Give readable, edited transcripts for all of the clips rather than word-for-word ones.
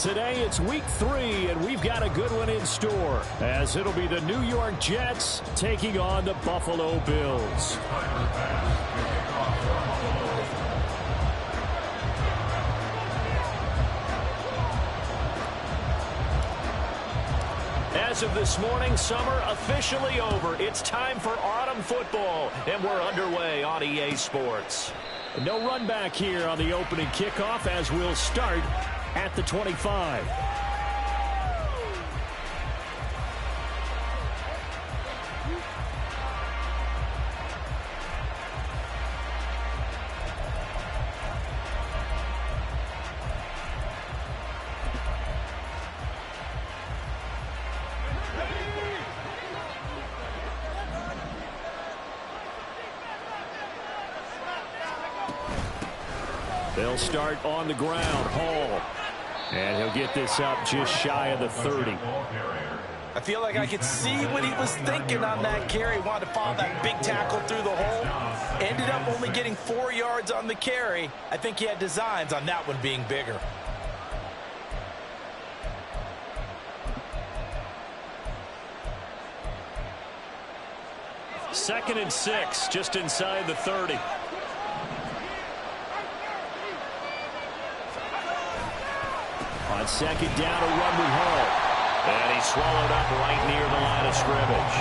today it's week 3, and we've got a good one in store, as it'll be the New York Jets taking on the Buffalo Bills. As of this morning, summer officially over. It's time for autumn football, and we're underway on EA Sports. No run back here on the opening kickoff, as we'll start at the 25. They'll start on the ground. Hall. And he'll get this up just shy of the 30. I feel like I could see what he was thinking on that carry. Wanted to follow that big tackle through the hole. Ended up only getting 4 yards on the carry. I think he had designs on that one being bigger. Second and 6, just inside the 30. On second down, a run with Hall. And he's swallowed up right near the line of scrimmage.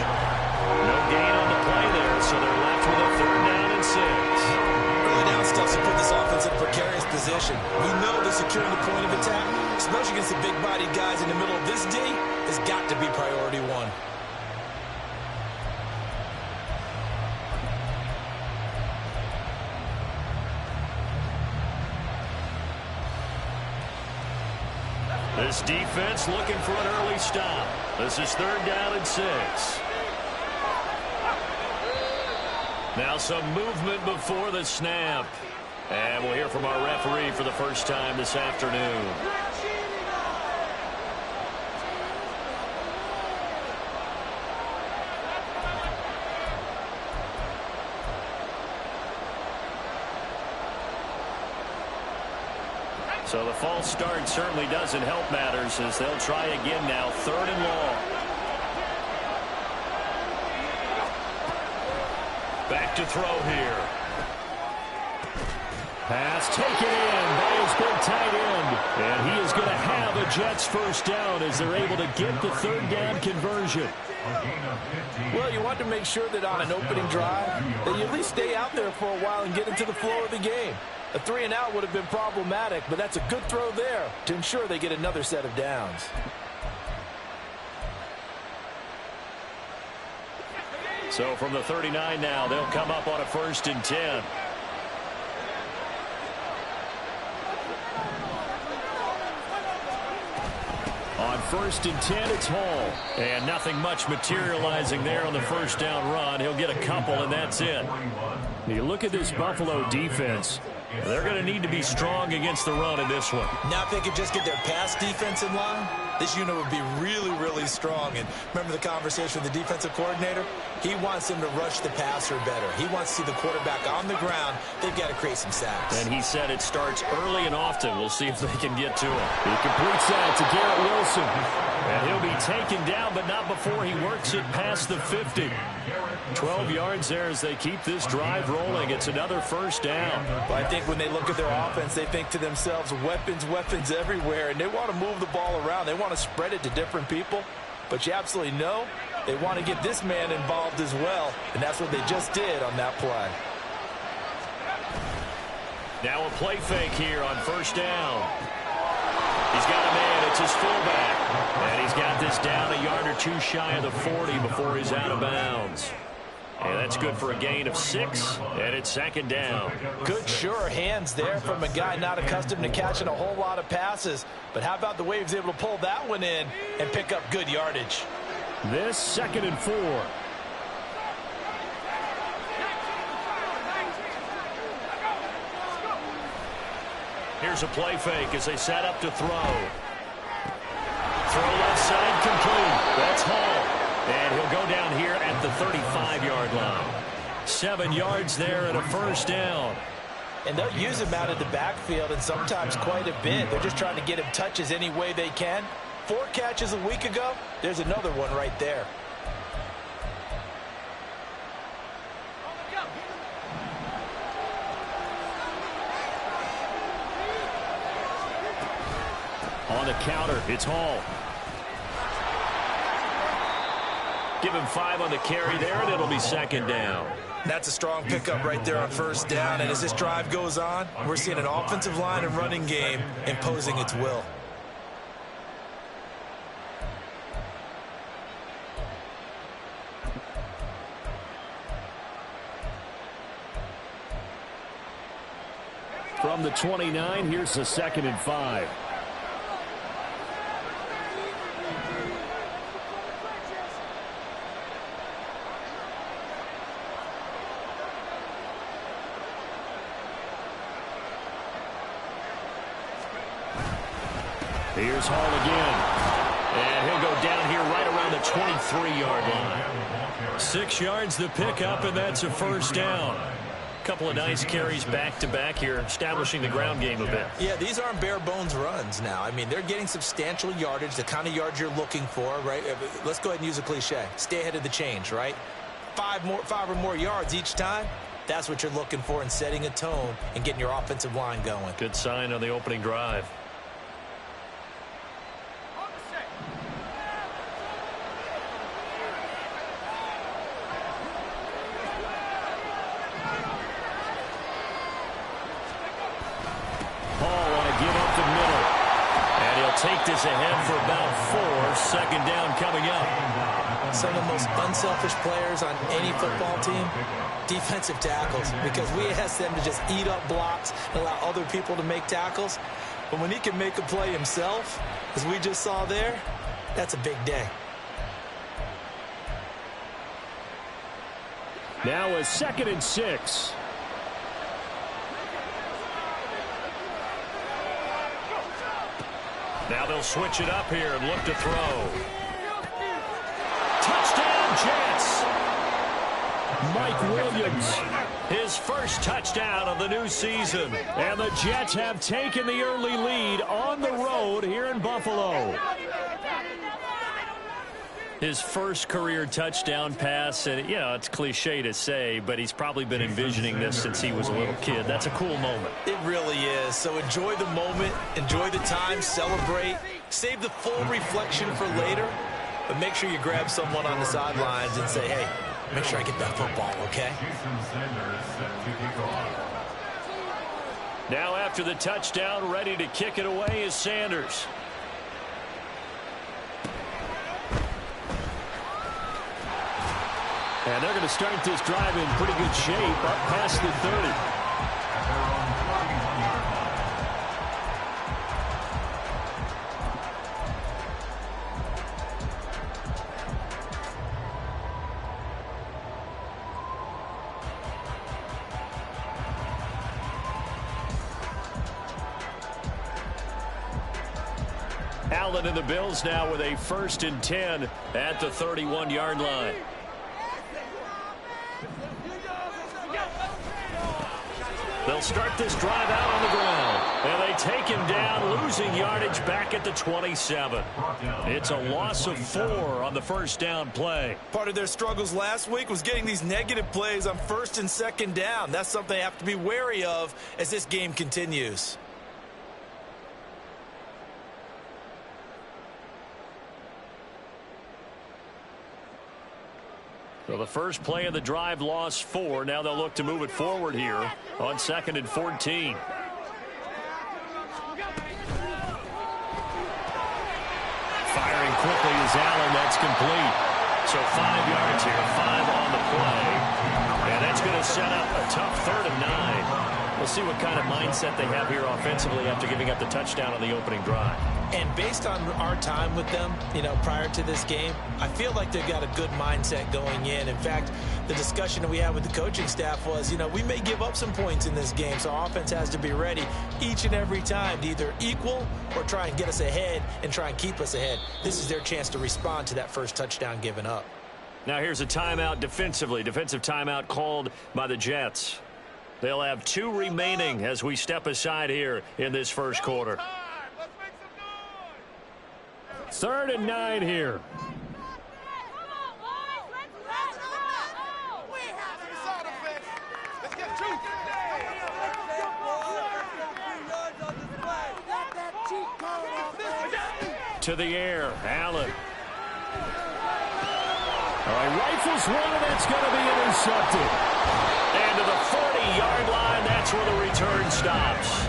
No gain on the play there, so they're left with a 3rd down and 6. Early down stuff to put this offense in a precarious position. We know they're securing the point of attack, especially against the big-bodied guys in the middle of this D, has got to be priority 1. This defense looking for an early stop. This is 3rd down and 6. Now some movement before the snap. And we'll hear from our referee for the first time this afternoon. So the false start certainly doesn't help matters, as they'll try again now, 3rd and long. Back to throw here. Pass taken in by his big tight end. And he is going to have a Jets first down as they're able to get the 3rd down conversion. Well, you want to make sure that on an opening drive, that you at least stay out there for a while and get into the flow of the game. A 3 and out would have been problematic, but that's a good throw there to ensure they get another set of downs. So from the 39 now, they'll come up on a 1st and 10. On 1st and 10, it's Hall. And nothing much materializing there on the 1st down run. He'll get a couple, and that's it. You look at this Buffalo defense. They're going to need to be strong against the run in this one. Now if they could just get their pass defense in line, this unit would be really, really strong. And remember the conversation with the defensive coordinator? He wants them to rush the passer better. He wants to see the quarterback on the ground. They've got to create some sacks. And he said it starts early and often. We'll see if they can get to him. He completes that to Garrett Wilson. And he'll be taken down, but not before he works it past the 50. 12 yards there as they keep this drive rolling. It's another 1st down. Well, I think when they look at their offense, they think to themselves, weapons, weapons everywhere, and they want to move the ball around. They want to spread it to different people, but you absolutely know they want to get this man involved as well, and that's what they just did on that play. Now a play fake here on 1st down. He's got a man. It's his fullback. And he's got this down a yard or 2 shy of the 40 before he's out of bounds. And that's good for a gain of 6, and it's 2nd down. Good, sure hands there from a guy not accustomed to catching a whole lot of passes. But how about the way he was able to pull that one in and pick up good yardage? This 2nd and 4. Here's a play fake as they set up to throw. Throw left side complete. That's Hall. And he'll go down here at the 35-yard line. 7 yards there and a 1st down. And they'll use him out of the backfield, and sometimes quite a bit. They're just trying to get him touches any way they can. 4 catches a week ago. There's another one right there. On the counter, it's Hall. Give him 5 on the carry there, and it'll be second down. That's a strong pickup right there on first down. And as this drive goes on, we're seeing an offensive line and running game imposing its will. From the 29, here's the 2nd and 5. Here's Hall again. And he'll go down here right around the 23-yard line. 6 yards the pickup, and that's a first down. Couple of nice carries back-to-back here, establishing the ground game a bit. Yeah, these aren't bare-bones runs now. I mean, they're getting substantial yardage, the kind of yards you're looking for, right? Let's go ahead and use a cliche. Stay ahead of the change, right? 5 or more yards each time. That's what you're looking for in setting a tone and getting your offensive line going. Good sign on the opening drive. Take this ahead for about 4. Second down coming up. Some of the most unselfish players on any football team, defensive tackles, because we ask them to just eat up blocks and allow other people to make tackles. But when he can make a play himself, as we just saw there, that's a big day. Now a 2nd and 6. Now they'll switch it up here and look to throw. Touchdown, Jets! Mike Williams, his first touchdown of the new season. And the Jets have taken the early lead on the road here in Buffalo. His first career touchdown pass, and you know, it's cliche to say, but he's probably been envisioning this since he was a little kid. That's a cool moment. It really is. So enjoy the moment, enjoy the time, celebrate, save the full reflection for later, but make sure you grab someone on the sidelines and say, hey, make sure I get that football, okay? Now after the touchdown, ready to kick it away is Sanders. And they're going to start this drive in pretty good shape up past the 30. Allen and the Bills now with a 1st and 10 at the 31-yard line. They'll start this drive out on the ground. And they take him down, losing yardage back at the 27. It's a loss of 4 on the first down play. Part of their struggles last week was getting these negative plays on 1st and 2nd down. That's something they have to be wary of as this game continues. So the first play of the drive lost 4. Now they'll look to move it forward here on 2nd and 14. Firing quickly is Allen. That's complete. So 5 yards here, 5 on the play. And that's going to set up a tough 3rd and 9. We'll see what kind of mindset they have here offensively after giving up the touchdown on the opening drive. And based on our time with them, you know, prior to this game, I feel like they've got a good mindset going in. In fact, the discussion that we had with the coaching staff was, you know, we may give up some points in this game, so our offense has to be ready each and every time to either equal or try and get us ahead and try and keep us ahead. This is their chance to respond to that first touchdown given up. Now here's a timeout defensively. Defensive timeout called by the Jets. They'll have 2 remaining as we step aside here in this first quarter. 3rd and 9 here. To the air, Allen. All right, rifles one, and that's going to be intercepted. And to the 40-yard line, that's where the return stops.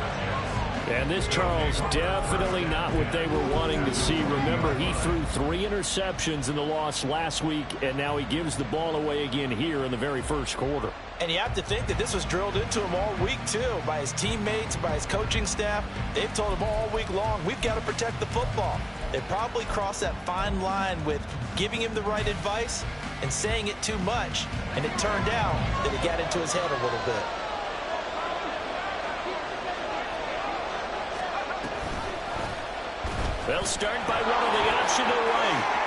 And this, Charles, definitely not what they were wanting to see. Remember, he threw 3 interceptions in the loss last week, and now he gives the ball away again here in the very first quarter. And you have to think that this was drilled into him all week, too, by his teammates, by his coaching staff. They've told him all week long, we've got to protect the football. They probably crossed that fine line with giving him the right advice and saying it too much, and it turned out that it got into his head a little bit. They'll start by running the option to right.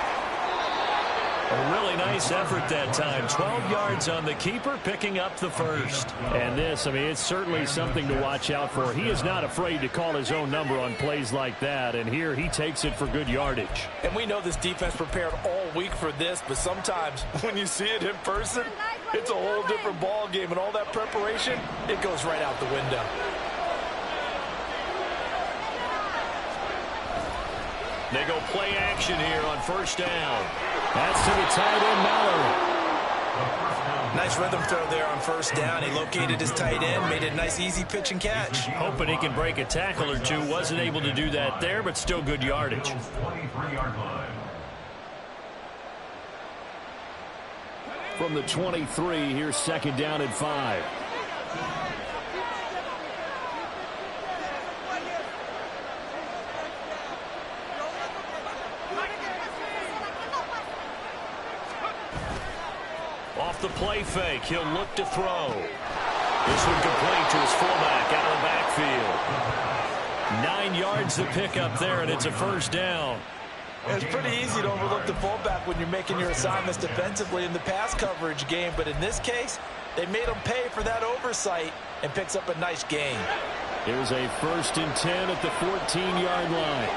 A really nice effort that time. 12 yards on the keeper, picking up the first. And this, I mean, it's certainly something to watch out for. He is not afraid to call his own number on plays like that. And here he takes it for good yardage. And we know this defense prepared all week for this, but sometimes when you see it in person, it's a whole different ball game. And all that preparation, it goes right out the window. They go play action here on 1st down. That's to the tight end, Mallory. Nice rhythm throw there on 1st down. He located his tight end, made it a nice, easy pitch and catch. Hoping he can break a tackle or two. Wasn't able to do that there, but still good yardage. From the 23, here's 2nd down and 5. Off the play fake, he'll look to throw. This one complete to his fullback out of the backfield. 9 yards to pick up there, and it's a 1st down. It's pretty easy to overlook the fullback when you're making your assignments defensively in the pass coverage game, but in this case, they made him pay for that oversight and picks up a nice gain. Here's a 1st and 10 at the 14-yard line.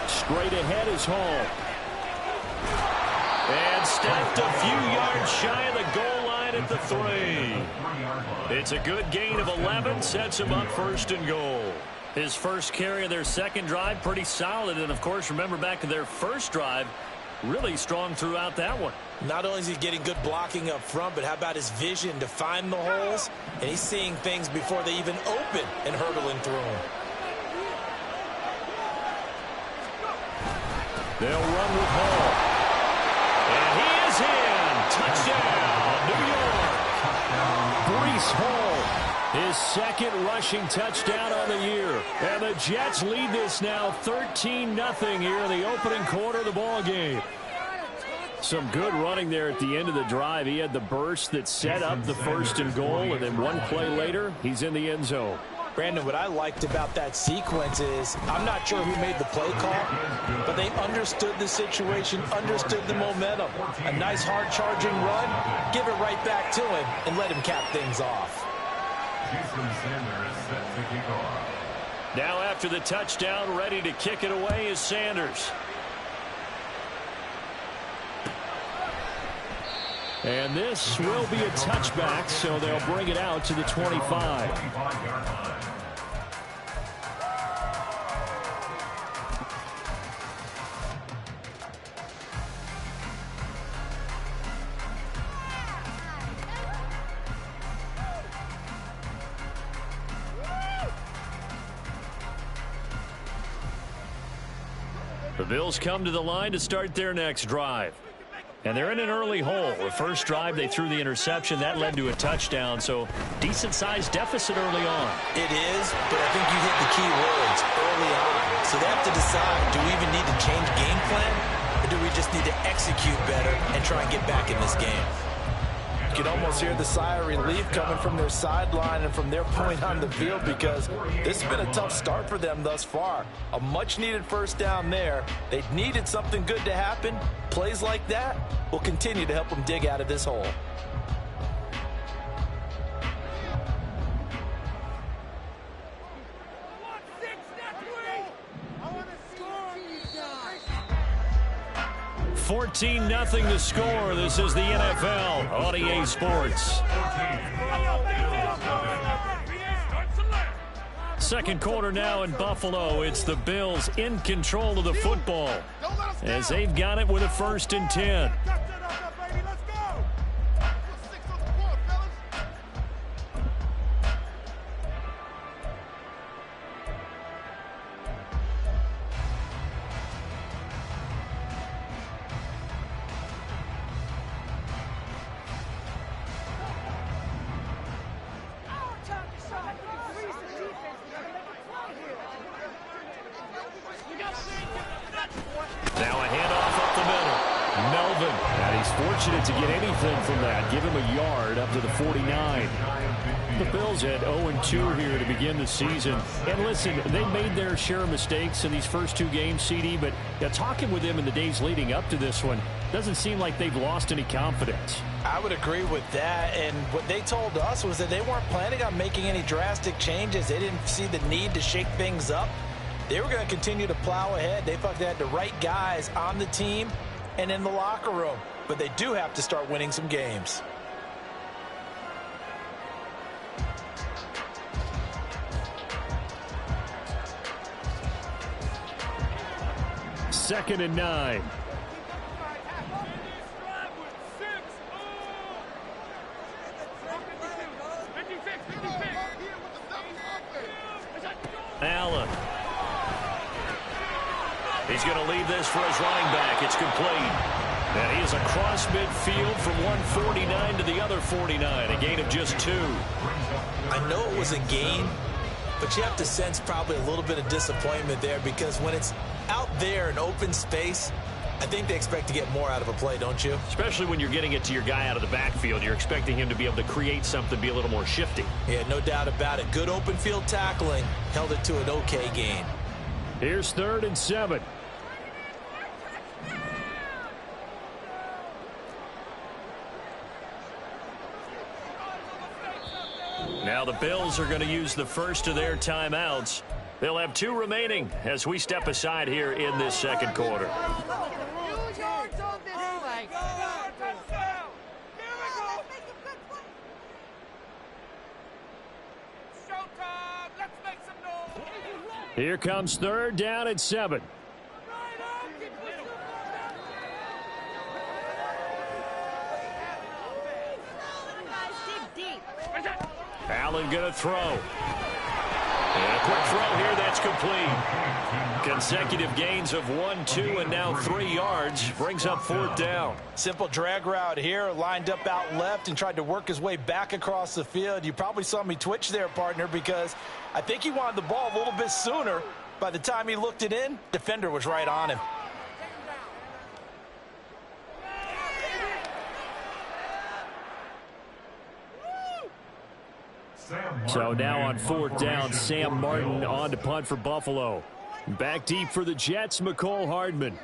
Straight ahead is Hall. And stopped a few yards shy of the goal line at the 3. It's a good gain of 11, sets him up 1st and goal. His first carry of their second drive, pretty solid. And, of course, remember back to their first drive, really strong throughout that one. Not only is he getting good blocking up front, but how about his vision to find the holes? And he's seeing things before they even open and hurdling through them. They'll run with Hall. And he is in. Touchdown, New York. Breece Hall, his 2nd rushing touchdown on the year. And the Jets lead this now 13-0 here in the opening quarter of the ball game. Some good running there at the end of the drive. He had the burst that set up the 1st and goal, and then one play later, he's in the end zone. Brandon, what I liked about that sequence is I'm not sure who made the play call, but they understood the situation, understood the momentum. A nice hard-charging run, give it right back to him, and let him cap things off. Now after the touchdown, ready to kick it away is Sanders. And this will be a touchback, so they'll bring it out to the 25. The Bills come to the line to start their next drive. And they're in an early hole. The first drive, they threw the interception. That led to a touchdown, so decent-sized deficit early on. It is, but I think you hit the key words early on. So they have to decide, do we even need to change game plan, or do we just need to execute better and try and get back in this game? You can almost hear the sigh of relief coming from their sideline and from their point on the field, because this has been a tough start for them thus far. A much-needed first down there. They needed something good to happen. Plays like that will continue to help them dig out of this hole. $14-0 the score. This is the NFL on EA Sports. Second quarter now in Buffalo. It's the Bills in control of the football as they've got it with a 1st and 10. Fortunate to get anything from that. Give him a yard up to the 49. The Bills had 0-2 here to begin the season. And listen, they made their share of mistakes in these first 2 games, CD, but talking with them in the days leading up to this one, doesn't seem like they've lost any confidence. I would agree with that, and what they told us was that they weren't planning on making any drastic changes. They didn't see the need to shake things up. They were going to continue to plow ahead. They felt they had the right guys on the team and in the locker room. But they do have to start winning some games. Second and 9. Allen. He's going to leave this for his running back. It's complete. And he is across midfield from 149 to the other 49. A gain of just 2. I know it was a gain, but you have to sense probably a little bit of disappointment there, because when it's out there in open space, I think they expect to get more out of a play, don't you? Especially when you're getting it to your guy out of the backfield. You're expecting him to be able to create something, be a little more shifty. Yeah, no doubt about it. Good open field tackling. Held it to an okay gain. Here's 3rd and 7. Now the Bills are going to use the first of their timeouts. They'll have 2 remaining as we step aside here in this second quarter. Here comes 3rd down at 7. Allen going to throw. And a quick throw here, that's complete. Consecutive gains of 1, 2, and now 3 yards. Brings up 4th down. Simple drag route here. Lined up out left and tried to work his way back across the field. You probably saw me twitch there, partner, because I think he wanted the ball a little bit sooner. By the time he looked it in, defender was right on him. So now on 4th down, Sam Martin on to punt for Buffalo. Back deep for the Jets, McCole Hardman.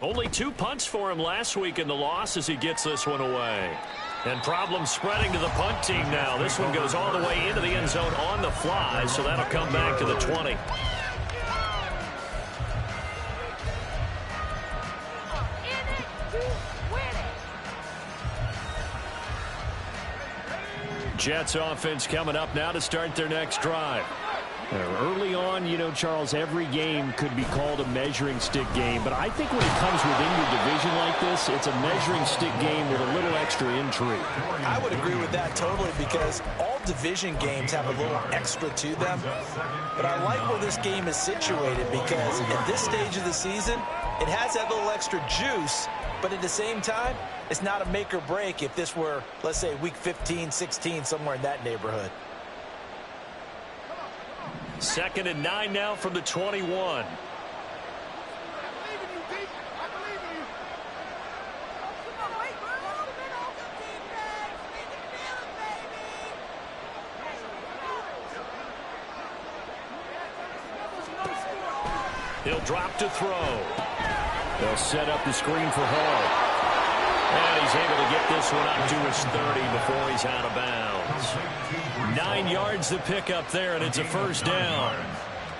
Only 2 punts for him last week in the loss as he gets this one away. And problems spreading to the punt team now. This one goes all the way into the end zone on the fly, so that'll come back to the 20. Jets offense coming up now to start their next drive. Early on, you know, Charles, every game could be called a measuring stick game. But I think when it comes within your division like this, it's a measuring stick game with a little extra intrigue. I would agree with that totally, because all division games have a little extra to them. But I like where this game is situated, because at this stage of the season, it has that little extra juice. But at the same time, it's not a make or break if this were, let's say, week 15, 16, somewhere in that neighborhood. 2nd and 9 now from the 21. He'll drop to throw. They'll set up the screen for Hall. And he's able to get this one up to his 30 before he's out of bounds. 9 yards to pick up there, and it's a first down.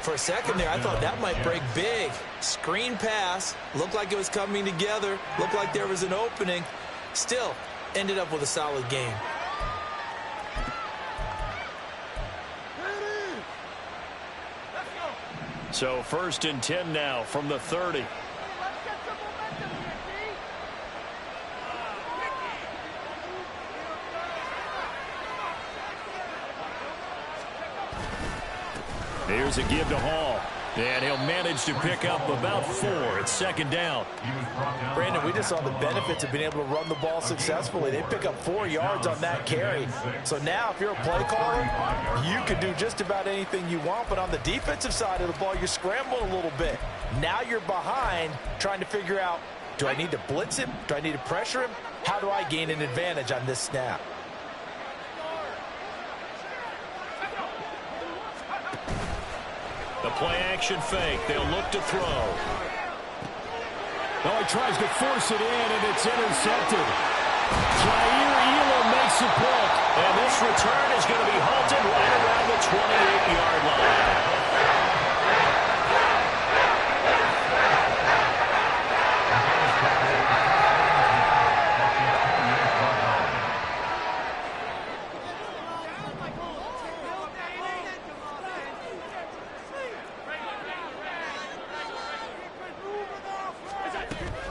For a second there, I thought that might break big. Screen pass. Looked like it was coming together. Looked like there was an opening. Still, ended up with a solid game. So 1st and 10 now from the 30. Here's a give to Hall. And he'll manage to pick up about 4. It's 2nd down. Brandon, we just saw the benefits of being able to run the ball successfully. They pick up 4 yards on that carry. So now if you're a play caller, you can do just about anything you want. But on the defensive side of the ball, you're scrambling a little bit. Now you're behind trying to figure out, do I need to blitz him? Do I need to pressure him? How do I gain an advantage on this snap? The play-action fake. They'll look to throw. Oh, he tries to force it in, and it's intercepted. Jair Elam makes it pick. And this return is going to be halted right around the 28-yard line.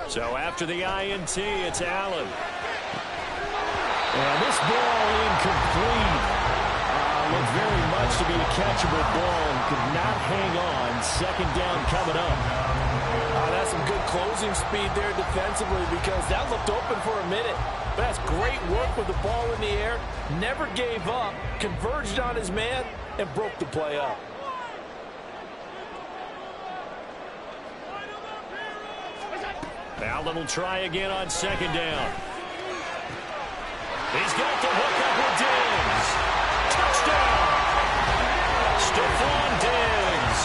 So after the INT, it's Allen. And this ball incomplete. Looked very much to be a catchable ball and could not hang on. 2nd down coming up. That's some good closing speed there defensively because that looked open for a minute. But that's great work with the ball in the air. Never gave up, converged on his man, and broke the play up. Allen will try again on 2nd down. He's got the hook up with Diggs. Touchdown! Stephon Diggs.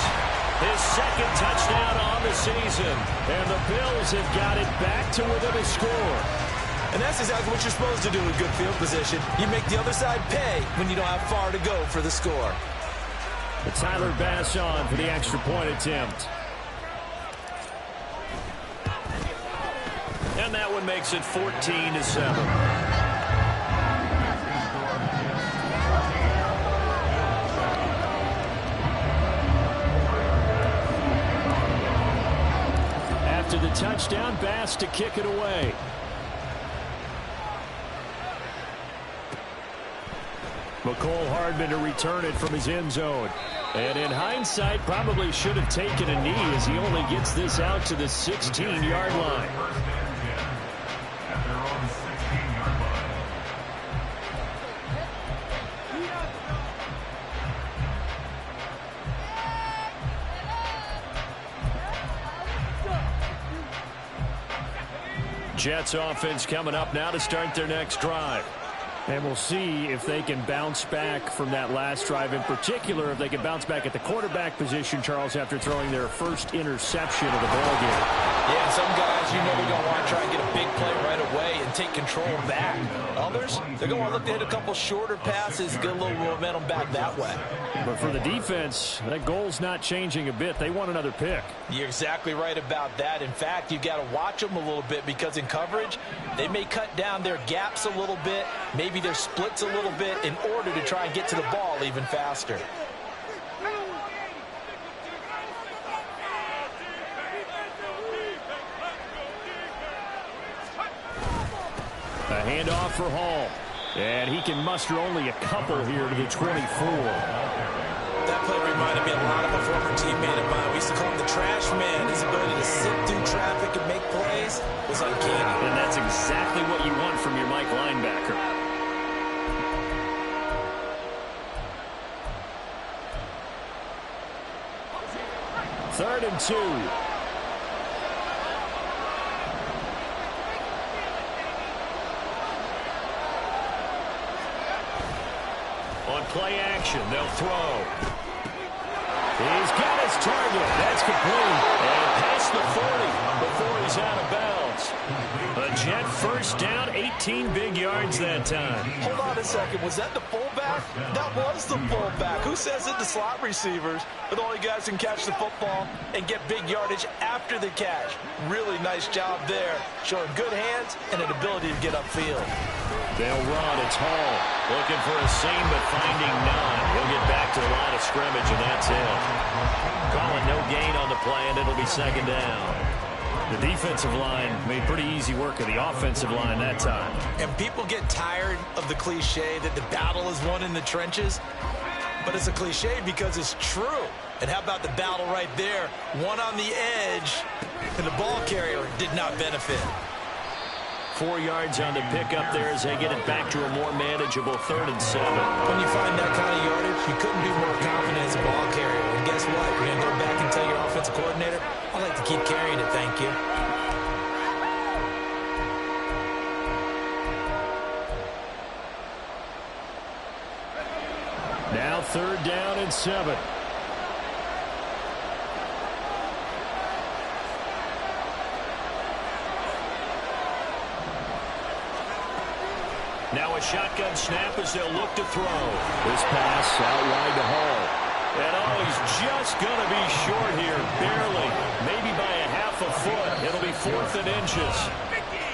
His 2nd touchdown on the season. And the Bills have got it back to within a score. And that's exactly what you're supposed to do in good field position. You make the other side pay when you don't have far to go for the score. But Tyler Bass on for the extra point attempt. And that one makes it 14-7. After the touchdown, Bass to kick it away. McCole Hardman to return it from his end zone. And in hindsight, probably should have taken a knee as he only gets this out to the 16-yard line. Jets offense coming up now to start their next drive. And we'll see if they can bounce back from that last drive. In particular, if they can bounce back at the quarterback position, Charles, after throwing their first interception of the ballgame. Yeah, some guys, you know, they're going to want to try and get a big play right away and take control back. Others, they're going to want to look to hit a couple shorter passes, get a little momentum back that way. But for the defense, that goal's not changing a bit. They want another pick. You're exactly right about that. In fact, you got to watch them a little bit because in coverage, they may cut down their gaps a little bit, maybe their splits a little bit in order to try and get to the ball even faster. A handoff for Hall. And he can muster only a couple here to the 24. That play reminded me a lot of a former teammate of mine. We used to call him the trash man. His ability to sit through traffic and make plays was uncanny. And that's exactly what you want from your Mike linebacker. Third and 2. On play action, they'll throw. He's got his target. That's complete. And past the 40 before he's out of bounds. A Jet first down, 18 big yards that time. Hold on a second. Was that the fullback? That was the fullback. Who says it? The slot receivers are the only guys who can catch the football and get big yardage after the catch. Really nice job there, showing good hands and an ability to get upfield. They'll run. It's Hall looking for a seam, but finding none. He'll get back to the line of scrimmage, and that's it. Calling no gain on the play, and it'll be second down. The defensive line made pretty easy work of the offensive line that time. And people get tired of the cliche that the battle is won in the trenches. But it's a cliche because it's true. And how about the battle right there? One on the edge, and the ball carrier did not benefit. 4 yards on the pickup there as they get it back to a more manageable 3rd and 7. When you find that kind of yardage, you couldn't be more confident as a ball carrier. And guess what? You're going to go back and tell your offensive coordinator, I'd like to keep carrying it, thank you. Now 3rd down and 7. Now a shotgun snap as they'll look to throw. This pass out wide to Hall. And he's just going to be short here, barely, maybe by a half a foot. It'll be 4th and inches.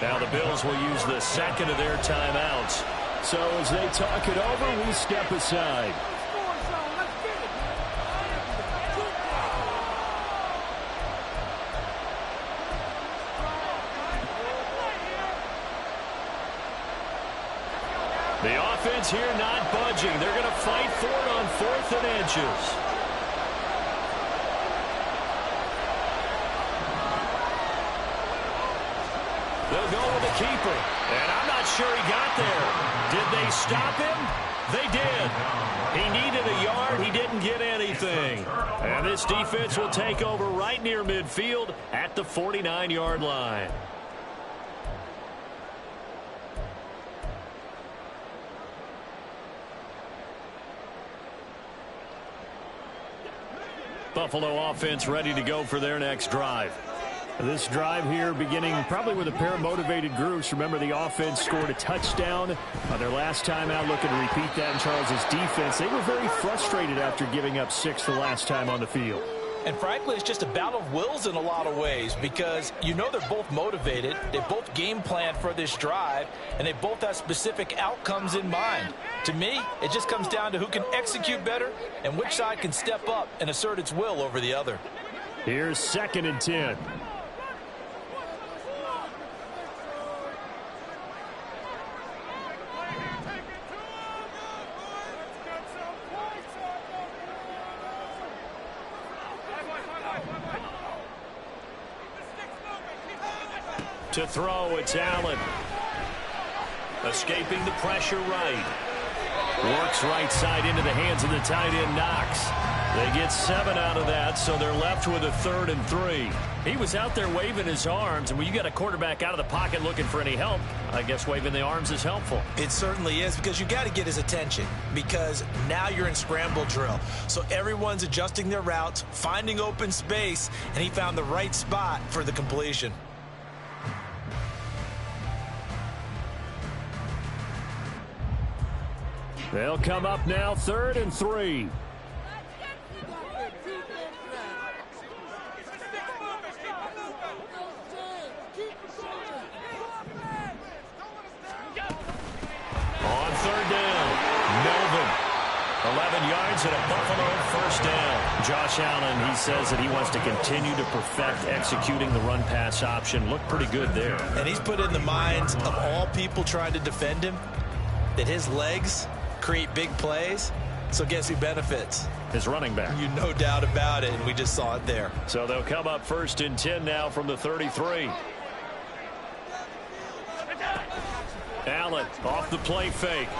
Now the Bills will use the second of their timeouts. So as they talk it over, we step aside. The offense here not budging. They're going to fight for it on 4th and inches. They'll go with the keeper. And I'm not sure he got there. Did they stop him? They did. He needed a yard. He didn't get anything. And this defense will take over right near midfield at the 49-yard line. Buffalo offense ready to go for their next drive. This drive here beginning probably with a pair of motivated groups. Remember, the offense scored a touchdown on their last time out, looking to repeat that in Charles's defense. They were very frustrated after giving up 6 the last time on the field. And frankly, it's just a battle of wills in a lot of ways because you know they're both motivated. They both game plan for this drive, and they both have specific outcomes in mind. To me, it just comes down to who can execute better and which side can step up and assert its will over the other. Here's 2nd and 10. To throw, it's Allen. Escaping the pressure right. Works right side into the hands of the tight end, Knox. They get 7 out of that, so they're left with a 3rd and 3. He was out there waving his arms, and when you got a quarterback out of the pocket looking for any help, I guess waving the arms is helpful. It certainly is, because you got to get his attention, because now you're in scramble drill. So everyone's adjusting their routes, finding open space, and he found the right spot for the completion. They'll come up now 3rd and 3. On 3rd down, Melvin. 11 yards and a Buffalo first down. Josh Allen, he says that he wants to continue to perfect executing the run-pass option. Looked pretty good there. And he's put in the minds of all people trying to defend him that his legs create big plays. So guess who benefits? His running back. You no doubt about it, and we just saw it there. So they'll come up 1st and 10 now from the 33. Allen off the play fake.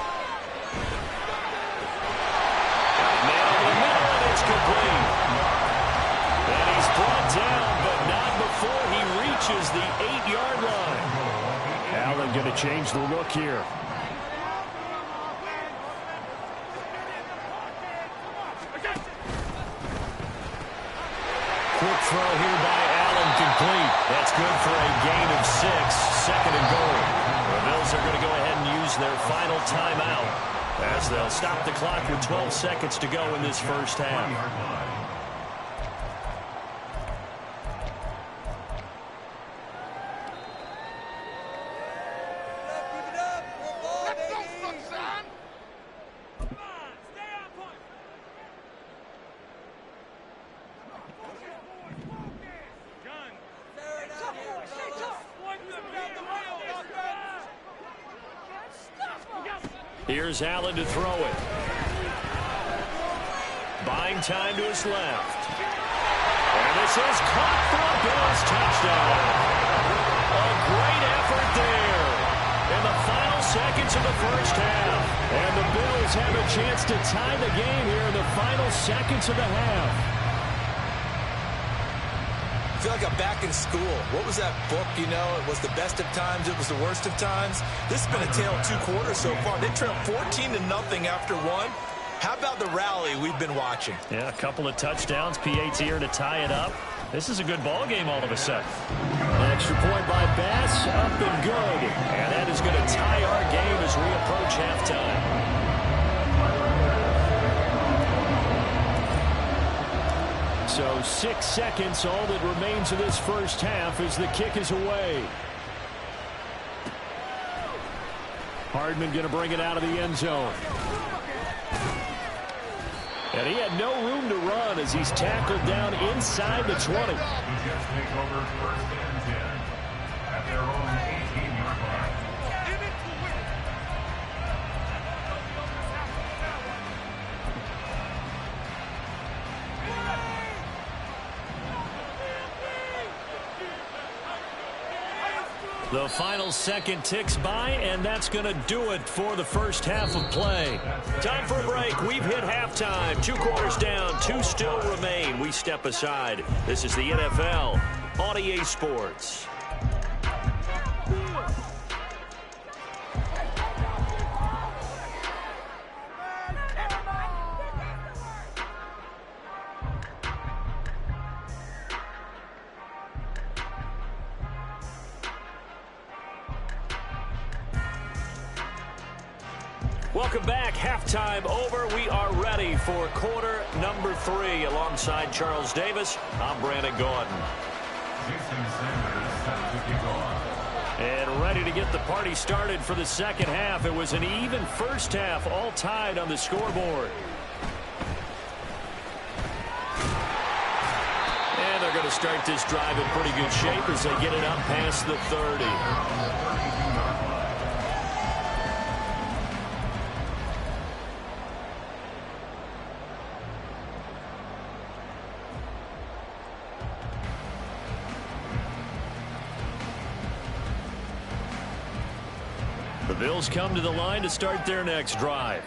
Nailed the middle, and it's complete. And he's brought down, but not before he reaches the 8-yard line. Allen going to change the look here. throw here by Allen complete. That's good for a gain of 6, second and goal. The Bills are going to go ahead and use their final timeout as they'll stop the clock with 12 seconds to go in this first half. Here's Allen to throw it. Buying time to his left. And this is caught for a Bills touchdown. A great effort there in the final seconds of the first half. And the Bills have a chance to tie the game here in the final seconds of the half. I feel like I'm back in school. What was that book, you know? It was the best of times. It was the worst of times. This has been a tale of 2 quarters so far. They trailed 14-0 after 1. How about the rally we've been watching? Yeah, a couple of touchdowns. PAT here to tie it up. This is a good ball game all of a sudden. An extra point by Bass, up and good. And that is going to tie our game as we approach halftime. So 6 seconds, all that remains of this first half as the kick is away. Hardman going to bring it out of the end zone. And he had no room to run as he's tackled down inside the 20. Just take over first and 10 at their own 18-yard line. The final second ticks by, and that's going to do it for the first half of play. Time for a break. We've hit halftime. 2 quarters down, 2 still remain. We step aside. This is the NFL on EA Sports. Welcome back. Halftime over. We are ready for quarter number 3. Alongside Charles Davis, I'm Brandon Gordon. And ready to get the party started for the second half. It was an even first half, all tied on the scoreboard. And they're going to start this drive in pretty good shape as they get it up past the 30. The Bills come to the line to start their next drive.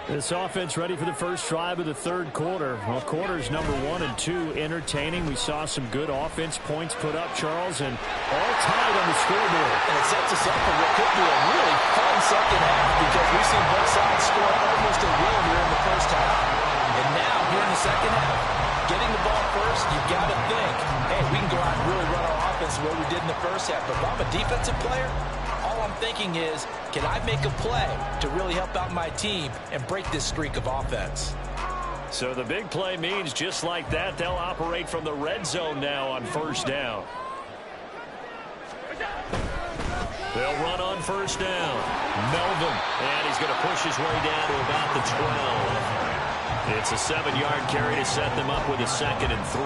This offense ready for the first drive of the third quarter. Well, quarters number 1 and 2 entertaining. We saw some good offense points put up, Charles, and all tied on the scoreboard. And it sets us up for what could be a really fun second half because we've seen both sides score almost at will here in the first half. And now, here in the second half, getting the ball first, you've got to think, hey, we can go out and really run our offense the way we did in the first half. But if I'm a defensive player, all I'm thinking is, can I make a play to really help out my team and break this streak of offense? So the big play means just like that, they'll operate from the red zone now on first down. They'll run on first down. Melvin, and he's going to push his way down to about the 12. It's a 7-yard carry to set them up with a 2nd and 3.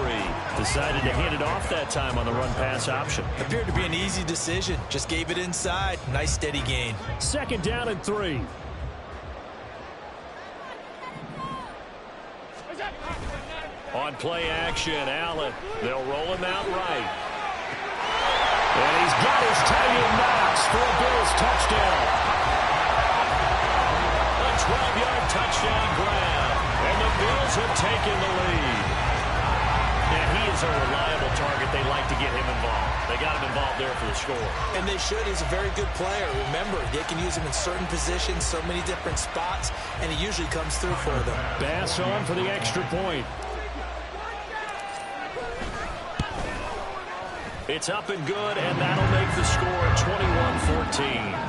Decided to hand it off that time on the run-pass option. Appeared to be an easy decision. Just gave it inside. Nice, steady gain. 2nd down and 3. On play action, Allen. They'll roll him out right. And he's got his tight end Knox for a Bills touchdown. A 12-yard touchdown grab. And the Bills have taken the lead. And he is a reliable target. They like to get him involved. They got him involved there for the score. And they should. He's a very good player. Remember, they can use him in certain positions, so many different spots, and he usually comes through for them. Bass on for the extra point. It's up and good, and that'll make the score 21-14.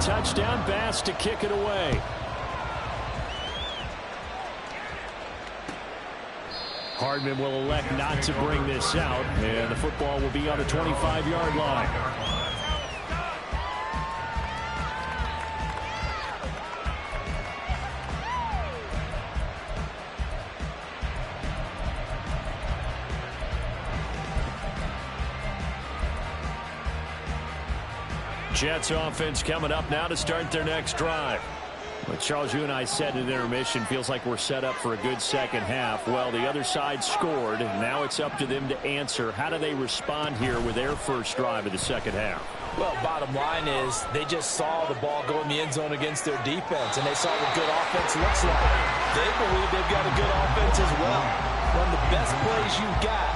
Touchdown pass to kick it away. Hardman will elect not to bring this out, and the football will be on the 25-yard line. Jets offense coming up now to start their next drive. But Charles, you and I said in intermission, feels like we're set up for a good second half. Well, the other side scored. Now it's up to them to answer. How do they respond here with their first drive of the second half? Well, bottom line is they just saw the ball go in the end zone against their defense, and they saw what good offense looks like. They believe they've got a good offense as well. Run the best plays you've got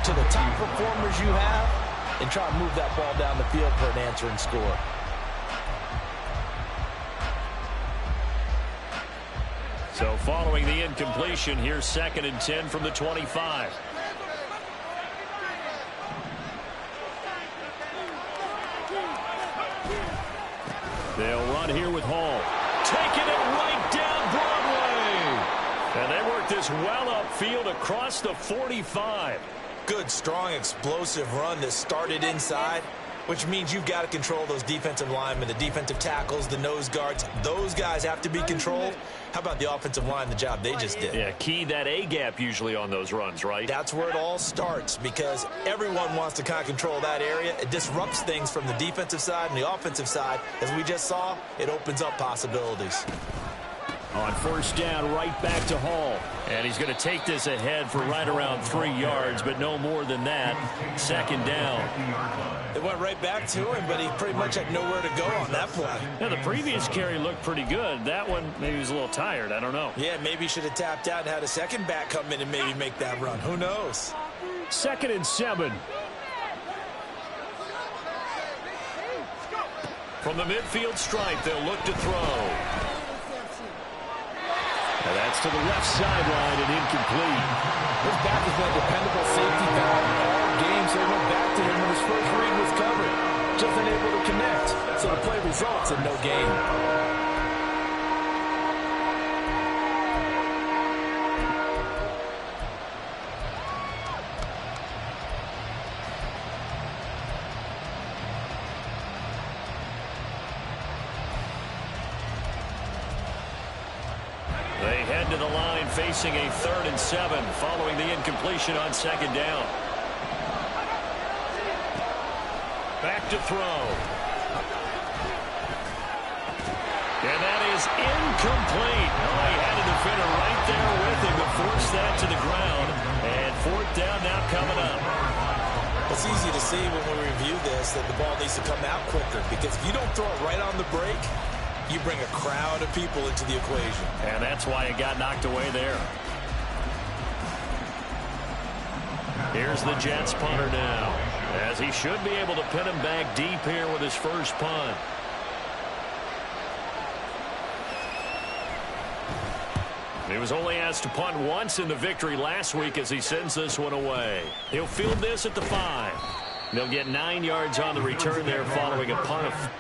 to the top performers you have, and try to move that ball down the field for an answering score. So following the incompletion, here's 2nd and 10 from the 25. They'll run here with Hall. Taking it right down Broadway. And they work this well upfield across the 45. Good, strong, explosive run that started inside, which means you've got to control those defensive linemen, the defensive tackles, the nose guards. Those guys have to be controlled. How about the offensive line, the job they just did? Yeah, key that A-gap usually on those runs, right? That's where it all starts, because everyone wants to kind of control that area. It disrupts things from the defensive side and the offensive side. As we just saw, it opens up possibilities. On first down, right back to Hall. And he's going to take this ahead for right around 3 yards, but no more than that. 2nd down. It went right back to him, but he pretty much had nowhere to go on that play. Yeah, the previous carry looked pretty good. That one, maybe he was a little tired. I don't know. Yeah, maybe he should have tapped out and had a second back come in and maybe make that run. Who knows? 2nd and 7. From the midfield stripe, they'll look to throw. And that's to the left sideline and incomplete. This back has been a dependable safety valve all game, so he went back to him when his first read was covered. Just unable to connect, so the play results in no gain. They head to the line facing a 3rd and 7 following the incompletion on 2nd down. Back to throw. And that is incomplete. Oh, he had a defender right there with him to force that to the ground. And 4th down now coming up. It's easy to see when we review this that the ball needs to come out quicker, because if you don't throw it right on the break, you bring a crowd of people into the equation. And that's why it got knocked away there. Here's the Jets punter now, as he should be able to pin him back deep here with his first punt. He was only asked to punt once in the victory last week as he sends this one away. He'll field this at the 5. They'll get 9 yards on the return there following a punt of...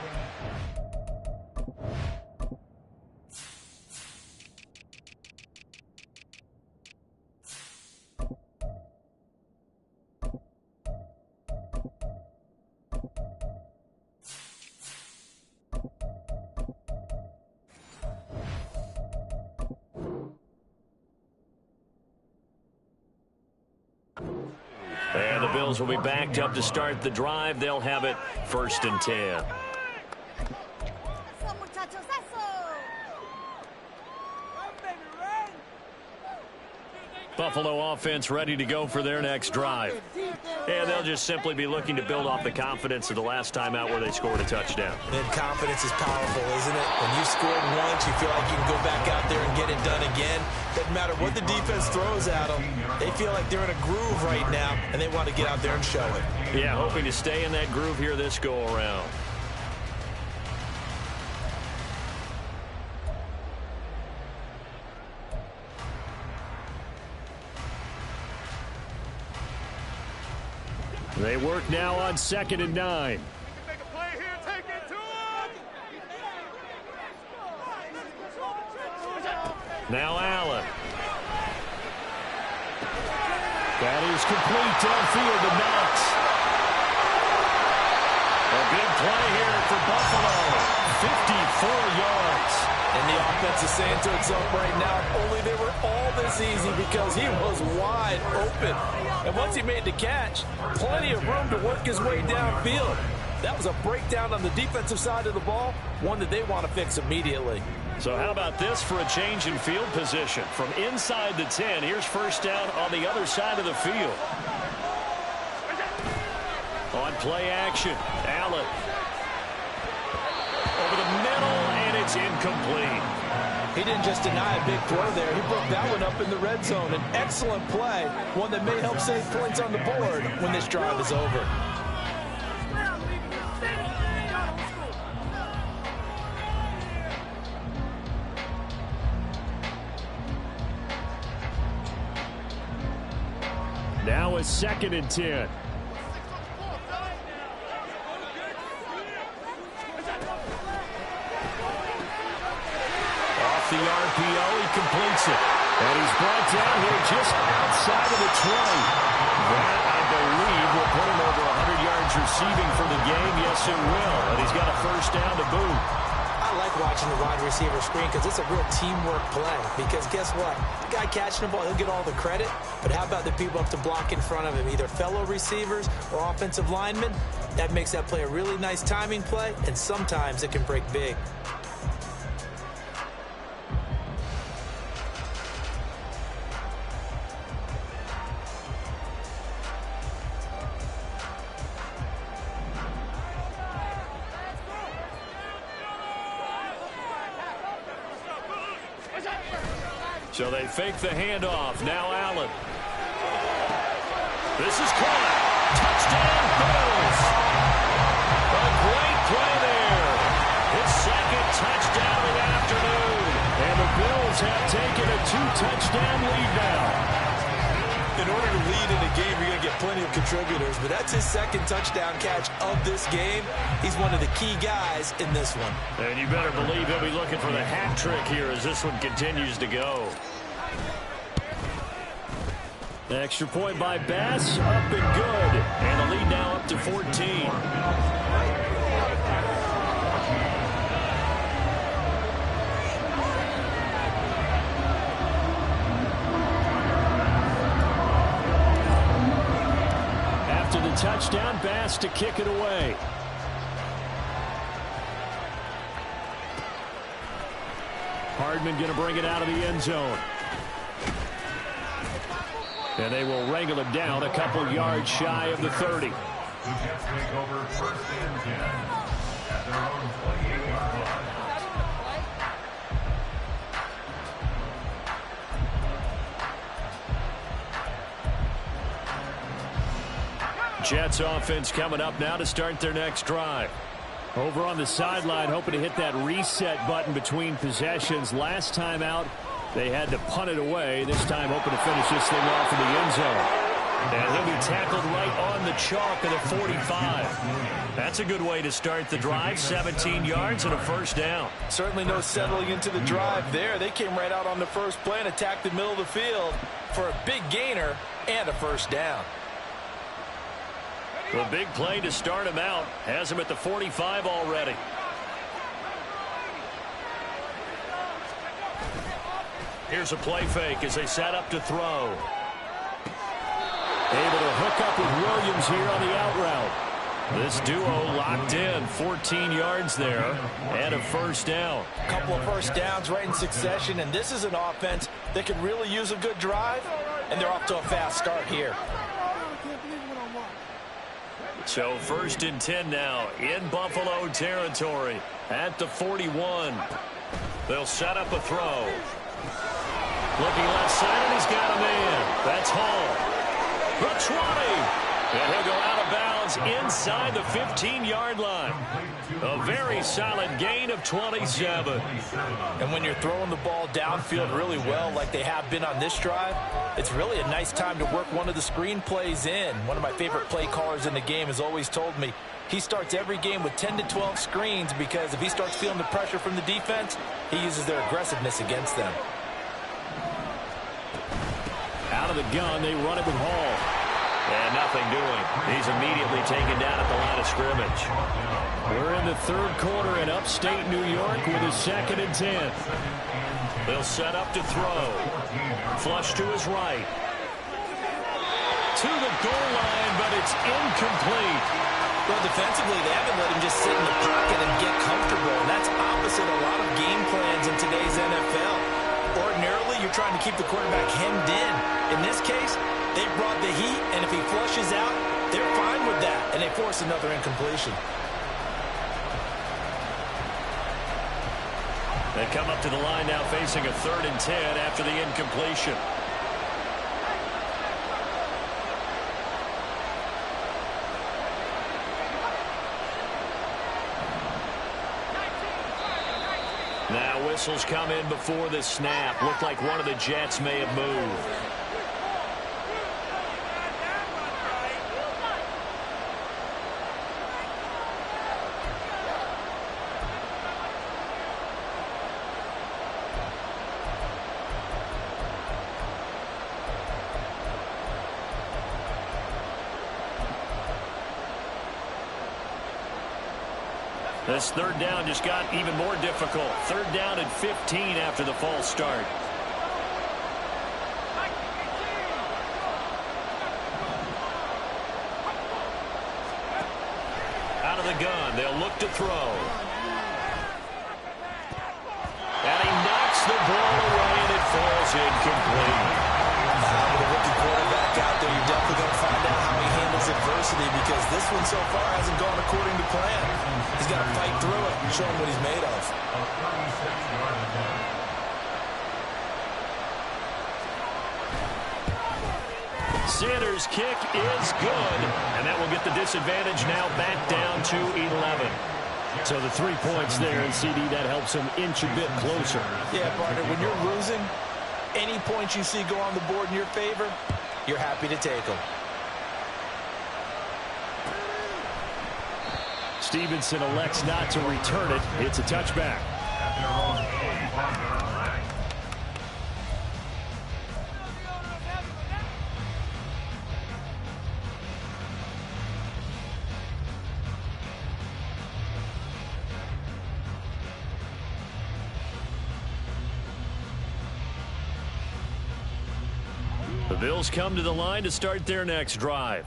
And the Bills will be backed up to start the drive. They'll have it 1st and 10. Buffalo offense ready to go for their next drive. And they'll just simply be looking to build off the confidence of the last time out where they scored a touchdown. And confidence is powerful, isn't it? When you scored once, you feel like you can go back out there and get it done again. Doesn't matter what the defense throws at them. They feel like they're in a groove right now, and they want to get out there and show it. Yeah, hoping to stay in that groove here this go-around. They work now on 2nd and 9. Now Allen. That is complete downfield to Knox. A big play here for Buffalo. 54 yards. And the offense is saying to itself right now, only they were all this easy because he was wide open. And once he made the catch, plenty of room to work his way downfield. That was a breakdown on the defensive side of the ball, one that they want to fix immediately. So how about this for a change in field position? From inside the 10, here's first down on the other side of the field. On play action, Allen. Over the middle, and it's incomplete. He didn't just deny a big throw there. He broke that one up in the red zone. An excellent play, one that may help save points on the board when this drive is over. Now a 2nd and 10. The RPO, he completes it. And he's brought down here just outside of the 20. That, I believe, will put him over 100 yards receiving for the game. Yes, it will. And he's got a first down to boot. I like watching the wide receiver screen because it's a real teamwork play. Because guess what? The guy catching the ball, he'll get all the credit. But how about the people up to block in front of him, either fellow receivers or offensive linemen? That makes that play a really nice timing play, and sometimes it can break big. So they fake the handoff. Now Allen. This is caught. Touchdown, Bills. A great play there. His second touchdown of the afternoon. And the Bills have taken a 2-touchdown lead now. In order to lead in a game, you're going to get plenty of contributors, but that's his second touchdown catch of this game. He's one of the key guys in this one. And you better believe he'll be looking for the hat trick here as this one continues to go. Extra point by Bass, up and good. And the lead now up to 14. After the touchdown, Bass to kick it away. Hardman going to bring it out of the end zone. And they will wrangle him down a couple yards shy of the 30. The Jets take over 1st and 10 at their own 28-yard line. Jets offense coming up now to start their next drive. Over on the sideline, hoping to hit that reset button between possessions. Last time out, they had to punt it away. This time hoping to finish this thing off in the end zone. And he'll be tackled right on the chalk of the 45. That's a good way to start the drive. 17 yards and a first down. Certainly no settling into the drive there. They came right out on the first play and attacked the middle of the field for a big gainer and a first down. A big play to start him out. Has him at the 45 already. Here's a play fake as they set up to throw. Able to hook up with Williams here on the out route. This duo locked in. 14 yards there and a first down. A couple of first downs right in succession, and this is an offense that can really use a good drive. and they're off to a fast start here. So 1st and 10 now in Buffalo territory at the 41. They'll set up a throw. Looking left side, and he's got a man. That's Hall. The 20. And he'll go out of bounds inside the 15-yard line. A very solid gain of 27. And when you're throwing the ball downfield really well like they have been on this drive, it's really a nice time to work one of the screen plays in. One of my favorite play callers in the game has always told me he starts every game with 10 to 12 screens because if he starts feeling the pressure from the defense, he uses their aggressiveness against them. Out of the gun, they run it with Hall. And nothing doing. He's immediately taken down at the line of scrimmage. We're in the 3rd quarter in upstate New York with a 2nd and 10. They'll set up to throw. Flush to his right. To the goal line, but it's incomplete. Well, defensively, they haven't let him just sit in the pocket and get comfortable. And that's opposite a lot of game plans in today's NFL. Ordinarily, you're trying to keep the quarterback hemmed in. In this case, they brought the heat, and if he flushes out, they're fine with that, and they force another incompletion. They come up to the line now facing a 3rd and 10 after the incompletion. Now whistles come in before the snap. Looked like one of the Jets may have moved. This 3rd down just got even more difficult. 3rd down and 15 after the false start. Out of the gun, they'll look to throw. And he knocks the ball away, and it falls incomplete. With a rookie quarterback out there, you're definitely going to find out how he handles adversity because this one so far hasn't gone according to plan. He's got to fight through it and show him what he's made of. Sanders' kick is good, and that will get the disadvantage now back down to 11. So the 3 points there, and CD, that helps him inch a bit closer. Yeah, partner, when you're losing, any points you see go on the board in your favor, you're happy to take them. Stevenson elects not to return it. It's a touchback. The Bills come to the line to start their next drive.